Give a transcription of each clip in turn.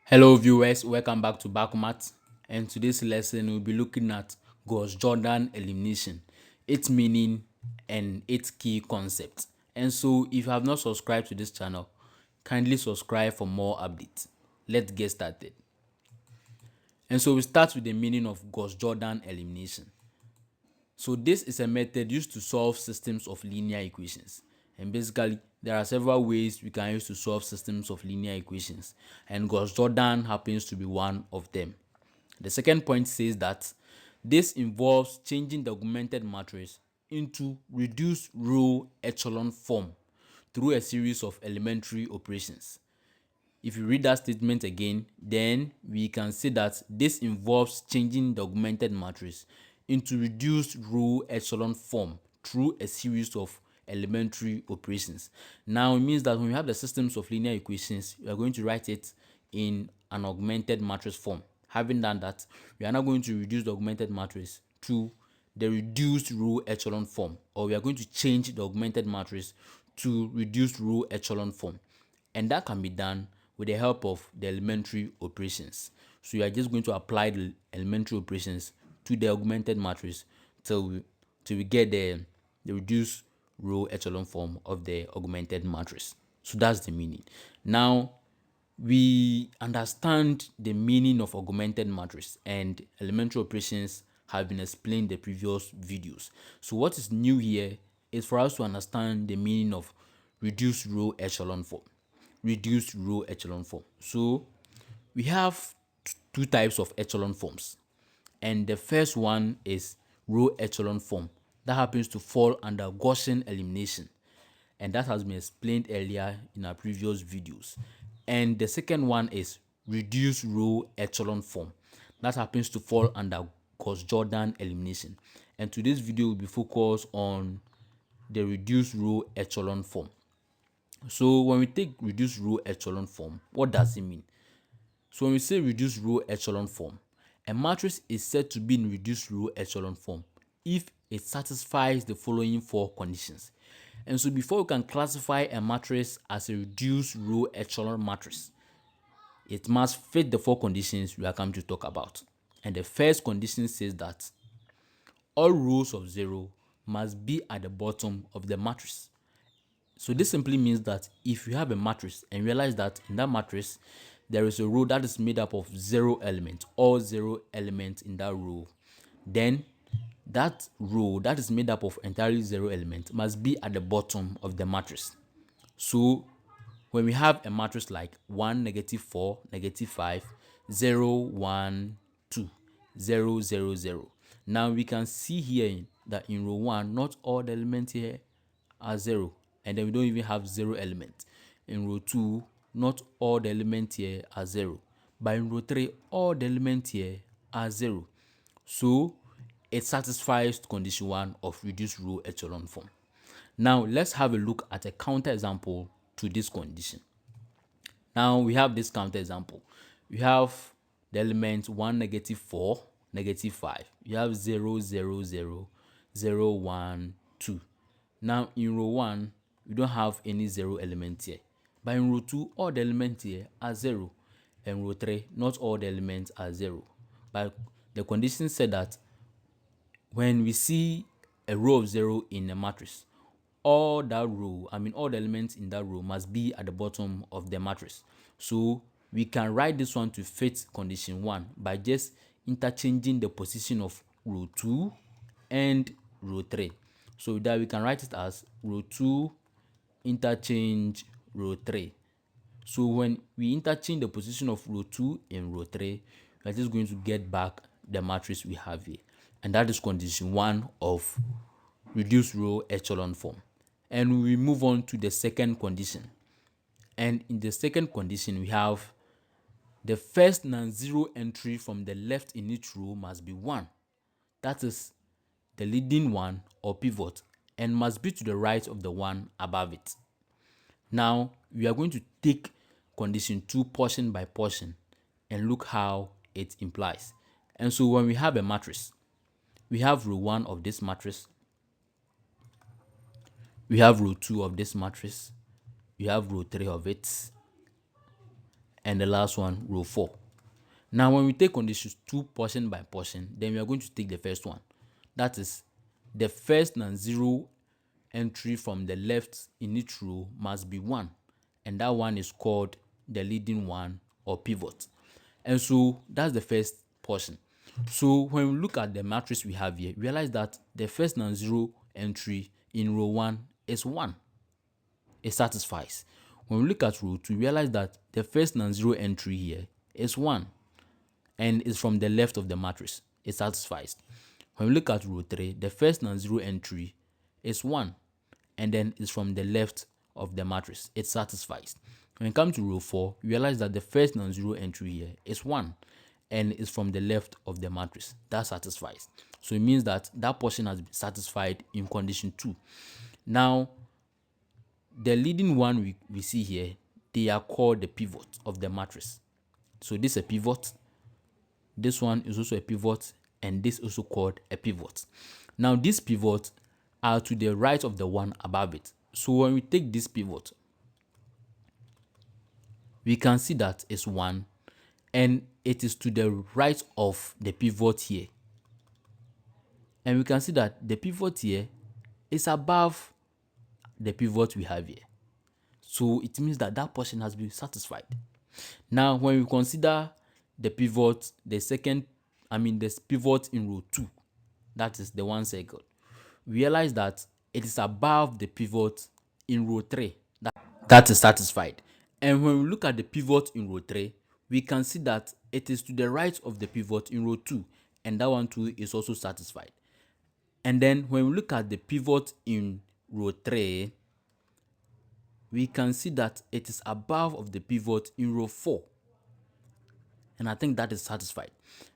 Hello viewers, welcome back to BakoMaths, and today's lesson we'll be looking at Gauss-Jordan elimination, its meaning and its key concepts. And so if you have not subscribed to this channel, kindly subscribe for more updates. Let's get started. And so we start with the meaning of Gauss-Jordan elimination. So this is a method used to solve systems of linear equations. And basically, there are several ways we can use to solve systems of linear equations, and Gauss-Jordan happens to be one of them. The second point says that this involves changing the augmented matrix into reduced row echelon form through a series of elementary operations. If you read that statement again, then we can see that this involves changing the augmented matrix into reduced row echelon form through a series of elementary operations. Now it means that when we have the systems of linear equations, we are going to write it in an augmented matrix form. Having done that, we are now going to reduce the augmented matrix to the reduced row echelon form, or we are going to change the augmented matrix to reduced row echelon form, and that can be done with the help of the elementary operations. So you are just going to apply the elementary operations to the augmented matrix till we get the reduced row echelon form of the augmented matrix. So that's the meaning. Now we understand the meaning of augmented matrix, and elementary operations have been explained in the previous videos. So what is new here is for us to understand the meaning of reduced row echelon form. Reduced row echelon form. So we have two types of echelon forms, and the first one is row echelon form that happens to fall under Gaussian elimination, and that has been explained earlier in our previous videos. And the second one is reduced row echelon form that happens to fall under Gauss-Jordan elimination, and today's video will be focused on the reduced row echelon form. So when we take reduced row echelon form, what does it mean? So when we say reduced row echelon form, a matrix is said to be in reduced row echelon form if it satisfies the following four conditions. And so before we can classify a matrix as a reduced row echelon matrix, it must fit the four conditions we are coming to talk about. And the first condition says that all rows of 0 must be at the bottom of the matrix. So this simply means that if you have a matrix and realize that in that matrix there is a row that is made up of 0 elements, all 0 elements in that row, then that row that is made up of entirely 0 elements must be at the bottom of the matrix. So when we have a matrix like 1, -4, -5, 0, 1, 2, 0, 0, 0. Now we can see here that in row 1, not all the elements here are 0, and then we don't even have 0 elements. In row 2, not all the elements here are 0, but in row 3, all the elements here are 0. So it satisfies condition 1 of reduced row echelon form. Now let's have a look at a counter example to this condition. Now we have this counter example. We have the elements 1, -4, -5. You have 0, 0, 0, 0, 1, 2. Now in row 1, we don't have any 0 element here. But in row 2, all the elements here are 0. And row 3, not all the elements are 0. But the condition said that when we see a row of 0 in a matrix, all the elements in that row must be at the bottom of the matrix. So we can write this one to fit condition 1 by just interchanging the position of row 2 and row 3. So that we can write it as row 2 interchange row 3. So when we interchange the position of row 2 and row 3, we are just going to get back the matrix we have here. And that is condition 1 of reduced row echelon form. And we move on to the second condition. And in the second condition, we have the first non-zero entry from the left in each row must be 1. That is the leading one or pivot, and must be to the right of the one above it. Now we are going to take condition 2 portion by portion and look how it implies. And so when we have a matrix, we have row 1 of this matrix, we have row 2 of this matrix, we have row 3 of it, and the last one row 4. Now when we take conditions 2 portion by portion, then we are going to take the first one. That is, the first non-zero entry from the left in each row must be 1, and that one is called the leading one or pivot. And so that's the first portion. So when we look at the matrix we have here, realize that the first non-zero entry in row 1 is 1. It satisfies. When we look at row 2, realize that the first non-zero entry here is 1 and is from the left of the matrix. It satisfies. When we look at row 3, the first non-zero entry is 1 and then is from the left of the matrix. It satisfies. When we come to row 4, realize that the first non-zero entry here is 1 and is from the left of the matrix. That satisfies. So it means that that portion has been satisfied in condition 2. Now, the leading one we see here, they are called the pivot of the matrix. So this is a pivot. This one is also a pivot, and this is also called a pivot. Now, these pivots are to the right of the one above it. So when we take this pivot, we can see that it's 1 and it is to the right of the pivot here. And we can see that the pivot here is above the pivot we have here. So it means that that portion has been satisfied. Now, when we consider the pivot, this pivot in row 2, that is the one circle, realize that it is above the pivot in row 3. That is satisfied. And when we look at the pivot in row 3, we can see that it is to the right of the pivot in row 2, and that one too is also satisfied. And then when we look at the pivot in row 3, we can see that it is above of the pivot in row 4. And I think that is satisfied.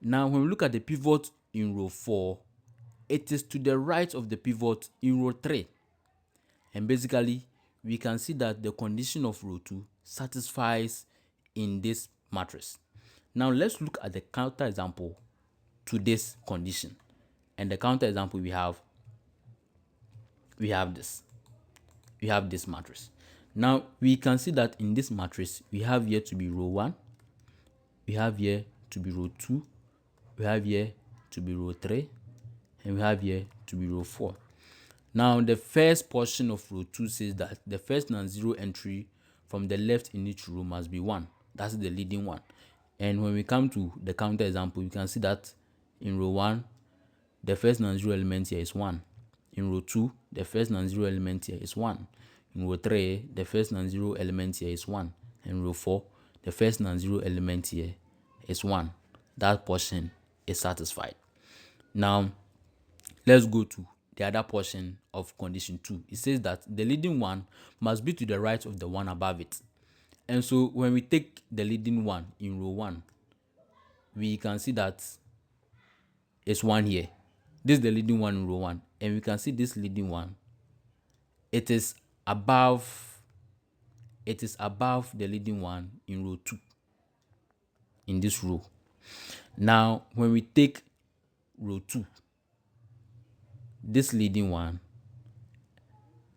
Now, when we look at the pivot in row 4, it is to the right of the pivot in row 3. And basically, we can see that the condition of row 2 satisfies in this matrix. Now, let's look at the counter example to this condition. And the counter example we have this. We have this matrix. Now, we can see that in this matrix, we have here to be row 1, we have here to be row 2, we have here to be row 3, and we have here to be row 4. Now, the first portion of row 2 says that the first non-zero entry from the left in each row must be 1. That's the leading one. And when we come to the counter example, you can see that in row 1, the first non-zero element here is 1. In row 2, the first non-zero element here is 1. In row 3, the first non-zero element here is 1. In row 4, the first non-zero element here is 1. That portion is satisfied. Now, let's go to the other portion of condition 2. It says that the leading one must be to the right of the one above it. And so when we take the leading one in row 1, we can see that it's 1 here. This is the leading one in row 1. And we can see this leading one. It is above the leading one in row 2 in this row. Now, when we take row 2, this leading one,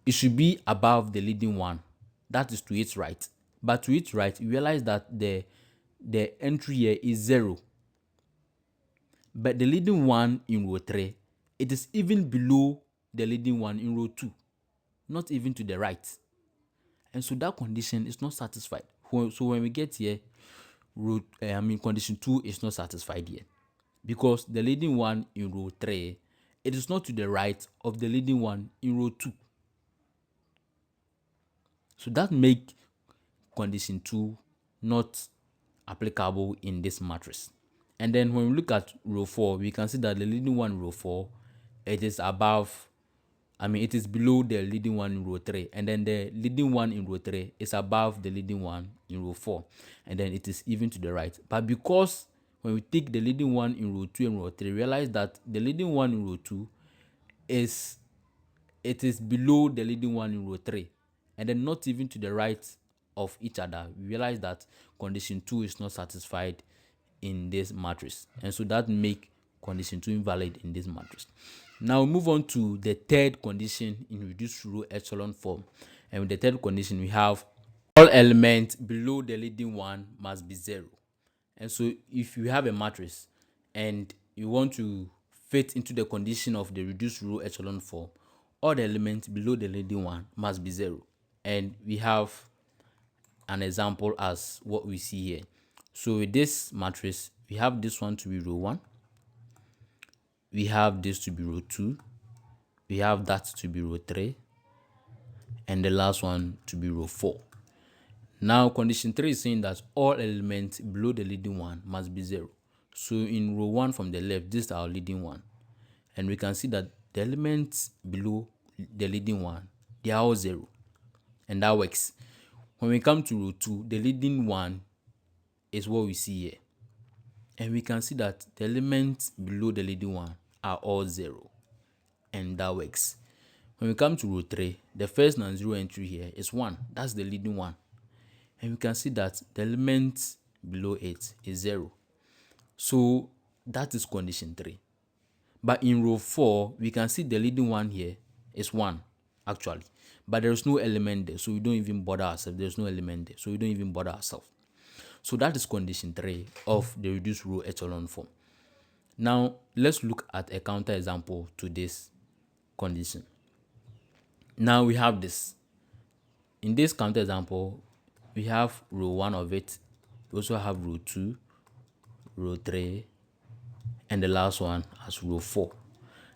it should be above the leading one, that is to its right. But to its right, you realize that the entry here is 0. But the leading one in row 3, it is even below the leading one in row 2, not even to the right. And so that condition is not satisfied. So when we get here, condition 2 is not satisfied here, because the leading one in row 3, it is not to the right of the leading one in row 2. So that makes condition 2 not applicable in this matrix. And then when we look at row 4, we can see that the leading one in row 4, it is below the leading one in row 3. And then the leading one in row 3 is above the leading one in row 4. And then it is even to the right. But because when we take the leading one in row 2 and row 3, realize that the leading one in row 2 is below the leading one in row 3. And then not even to the right of each other. We realize that condition 2 is not satisfied in this matrix. And so that make condition 2 invalid in this matrix. Now we move on to the third condition in reduced row echelon form. And with the third condition, we have All elements below the leading one must be 0. And so if you have a matrix and you want to fit into the condition of the reduced row echelon form, all the elements below the leading one must be 0. And we have an example as what we see here. So with this matrix, we have this one to be row 1, we have this to be row 2, we have that to be row 3, and the last one to be row 4. Now condition 3 is saying that all elements below the leading one must be 0. So in row 1 from the left, this is our leading one. And we can see that the elements below the leading one, they are all 0. And that works. When we come to row 2, the leading one is what we see here. And we can see that the elements below the leading one are all 0. And that works. When we come to row 3, the first non-zero entry here is 1. That's the leading one. And we can see that the element below it is 0. So that is condition 3. But in row 4, we can see the leading one here is 1, actually. But there is no element there, so we don't even bother ourselves. There's no element there, so we don't even bother ourselves. So that is condition 3 of the reduced row echelon form. Now, let's look at a counter example to this condition. Now we have this. In this counter example, we have row 1 of it, we also have row 2, row 3, and the last one as row 4.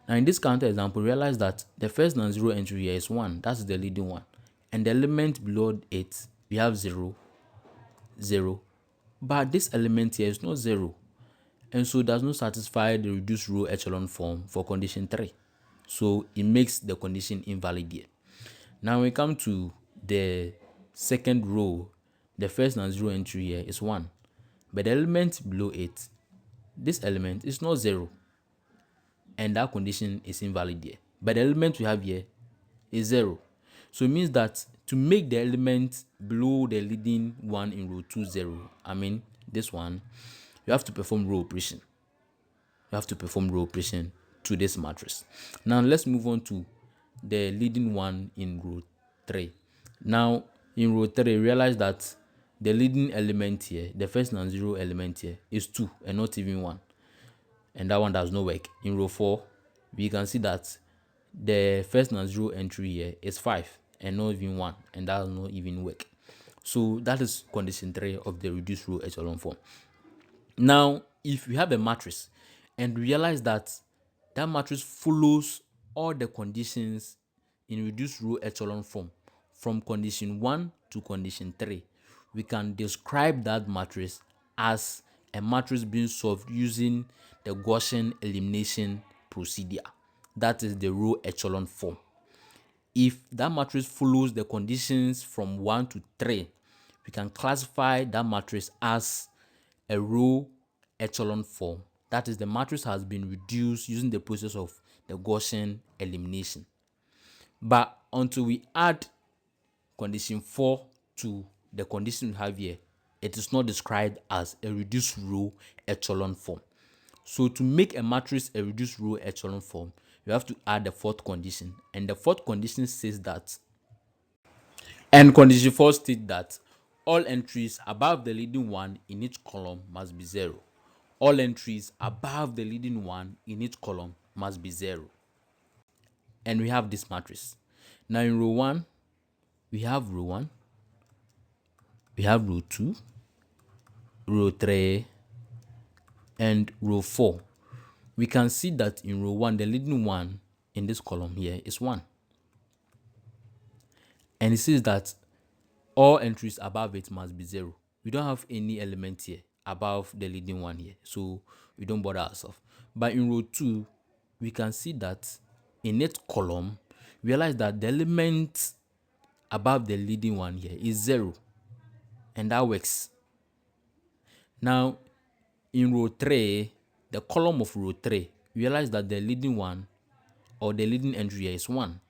Now in this counter example, realize that the first non-zero entry here is 1, that's the leading one, and the element below it, we have 0, 0, but this element here is not 0, and so it does not satisfy the reduced row echelon form for condition 3, so it makes the condition invalid here. Now when we come to the second row, the first non-zero entry here is 1, but the element below it, this element is not 0, and that condition is invalid here. But the element we have here is 0. So it means that to make the element below the leading one in row 2 0, I mean this one, you have to perform row operation. You have to perform row operation to this matrix. Now let's move on to the leading one in row 3. Now in row 3, realize that the leading element here, the first non-zero element here, is 2 and not even 1. And that one does not work. In row 4, we can see that the first non-zero entry here is 5 and not even 1. And that does not even work. So that is condition 3 of the reduced row echelon form. Now, if we have a matrix and realize that that matrix follows all the conditions in reduced row echelon form from condition 1 to condition 3, we can describe that matrix as a matrix being solved using the Gaussian elimination procedure. That is the row echelon form. If that matrix follows the conditions from 1 to 3, we can classify that matrix as a row echelon form. That is, the matrix has been reduced using the process of the Gaussian elimination. But until we add condition 4 to the condition we have here, it is not described as a reduced row echelon form. So to make a matrix a reduced row echelon form, you have to add the fourth condition. And the fourth condition says that, and condition 4 states that all entries above the leading one in each column must be 0. All entries above the leading one in each column must be 0. And we have this matrix. Now in row 1, we have row 1, we have row 2, row 3, and row 4. We can see that in row 1, the leading one in this column here is 1. And it says that all entries above it must be 0. We don't have any element here above the leading one here, so we don't bother ourselves. But in row 2, we can see that in each column, realize that the element above the leading one here is 0, and that works. Now in row 3, the column of row 3, realize that the leading one or the leading entry here is 1,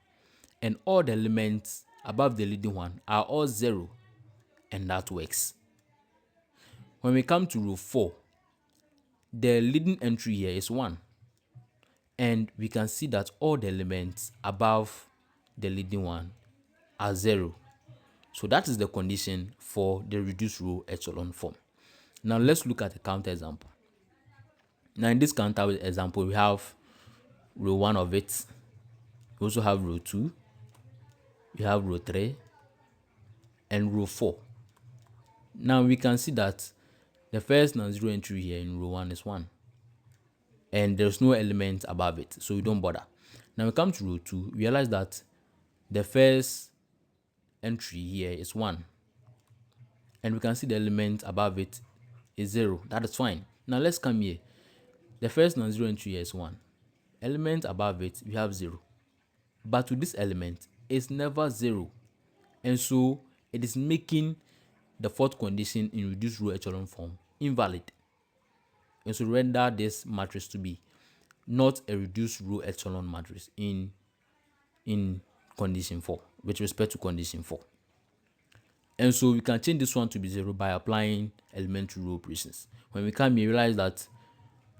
and all the elements above the leading one are all 0, and that works. When we come to row 4, the leading entry here is 1, and we can see that all the elements above the leading one are 0, So that is the condition for the reduced row echelon form. Now let's look at a counter example. Now in this counter example, we have row 1 of it. We also have row 2. We have row 3 and row 4. Now we can see that the first non-zero entry here in row 1 is 1. And there's no element above it, so we don't bother. Now we come to row 2, we realize that the first entry here is 1. And we can see the element above it is 0. That is fine. Now let's come here. The first non-zero entry here is 1. Element above it, we have 0. But with this element, it's never 0. And so it is making the fourth condition in reduced row echelon form invalid. And so render this matrix to be not a reduced row echelon matrix in condition 4, with respect to condition 4. And so we can change this one to be 0 by applying elementary row operations. When we come here, realize that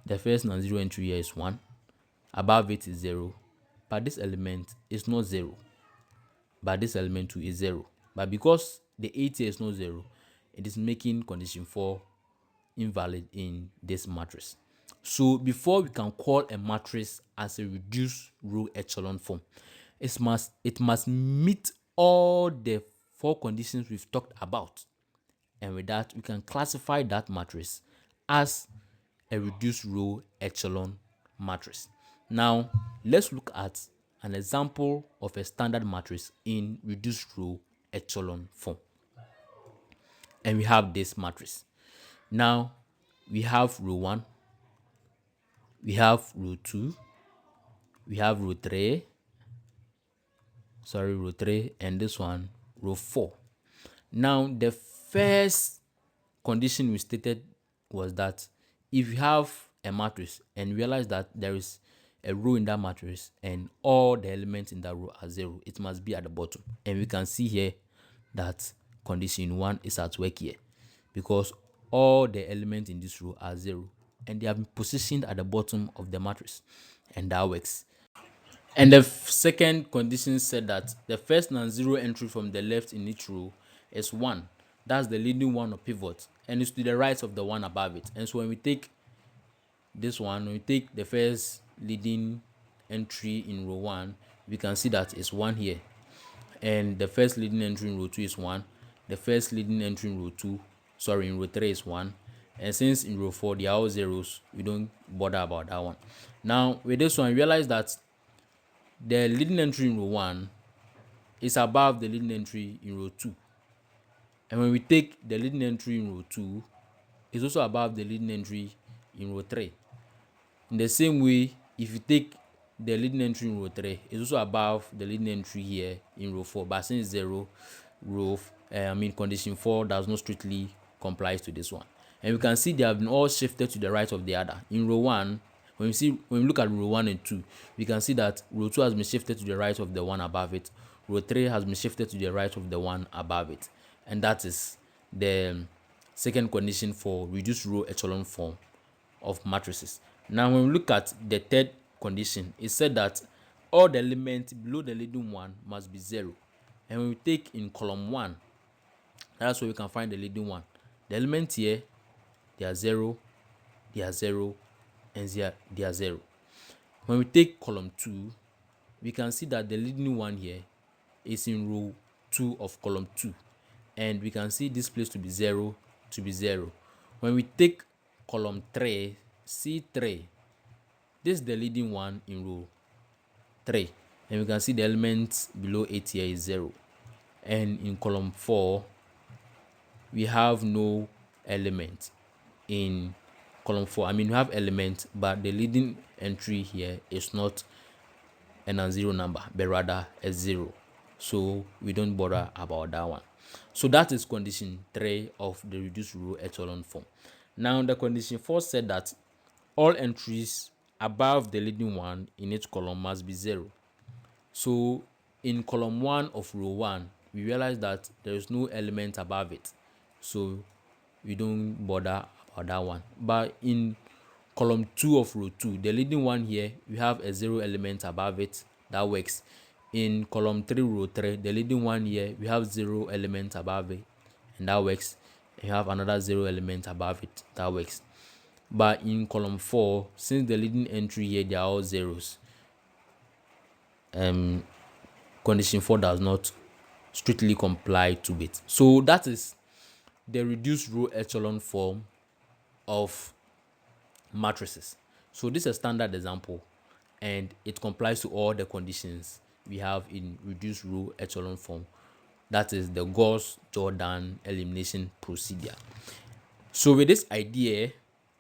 the first non-zero entry here is 1. Above it is 0. But this element is not 0. But this element 2 is 0. But because the 8 here is not 0, it is making condition 4 invalid in this matrix. So before we can call a matrix as a reduced row echelon form, it must meet all the 4 conditions we've talked about. And with that, we can classify that matrix as a reduced row echelon matrix. Now, let's look at an example of a standard matrix in reduced row echelon form. And we have this matrix. Now, we have row 1, we have row 2, we have row 3, and this one, row 4. Now, the first condition we stated was that if you have a matrix and realize that there is a row in that matrix and all the elements in that row are 0, it must be at the bottom. And we can see here that condition 1 is at work here, because all the elements in this row are 0 and they have been positioned at the bottom of the matrix, and that works. And the second condition said that the first non-zero entry from the left in each row is 1. That's the leading one or pivot, and it's to the right of the one above it. And so when we take this one, when we take the first leading entry in row 1, we can see that it's 1 here. And the first leading entry in row 2 is 1. The first leading entry in row 3 is 1. And since in row 4 they are all zeros, we don't bother about that one. Now with this one, realize that the leading entry in row 1 is above the leading entry in row 2. And when we take the leading entry in row 2, it's also above the leading entry in row 3. In the same way, if you take the leading entry in row 3, it's also above the leading entry here in row 4. But since 0, condition 4 does not strictly comply to this one. And we can see they have been all shifted to the right of the other. In row 1, when we look at row 1 and 2, we can see that row 2 has been shifted to the right of the one above it. Row 3 has been shifted to the right of the one above it. And that is the second condition for reduced row echelon form of matrices. Now when we look at the third condition, it said that all the elements below the leading one must be 0. And when we take in column 1, that's where we can find the leading one. The elements here, they are 0, they are 0, and they are 0. When we take column 2, we can see that the leading one here is in row 2 of column 2. And we can see this place to be 0, to be 0. When we take column 3, C3, this is the leading one in row 3. And we can see the elements below 8 here is 0. And in column 4, we have no element in column 4. We have elements, but the leading entry here is not a non-zero number, but rather a 0. So we don't bother about that one. So that is condition 3 of the reduced row echelon form. Now the condition 4 said that all entries above the leading one in each column must be 0. So in column 1 of row 1, we realize that there is no element above it, so we don't bother about that one. But in column 2 of row 2, the leading one here, we have a 0 element above it. That works. in column 3, row 3, the leading one here, we have 0 elements above it, and that works. You have another 0 element above it, that works. But in column 4, since the leading entry here, they are all zeros, condition 4 does not strictly comply to it. So that is the reduced row echelon form of matrices. So this is a standard example, and it complies to all the conditions we have in reduced row echelon form. That is the Gauss-Jordan elimination procedure. So with this idea,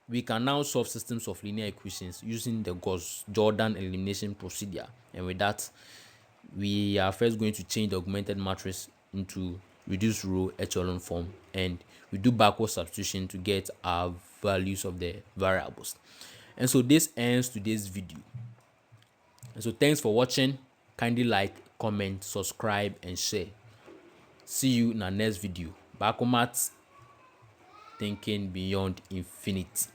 we can now solve systems of linear equations using the Gauss-Jordan elimination procedure. And with that, we are first going to change the augmented matrix into reduced row echelon form, and we do backward substitution to get our values of the variables. And so this ends today's video. And so thanks for watching. Kindly like, comment, subscribe, and share. See you in our next video. BakoMaths, thinking beyond infinity.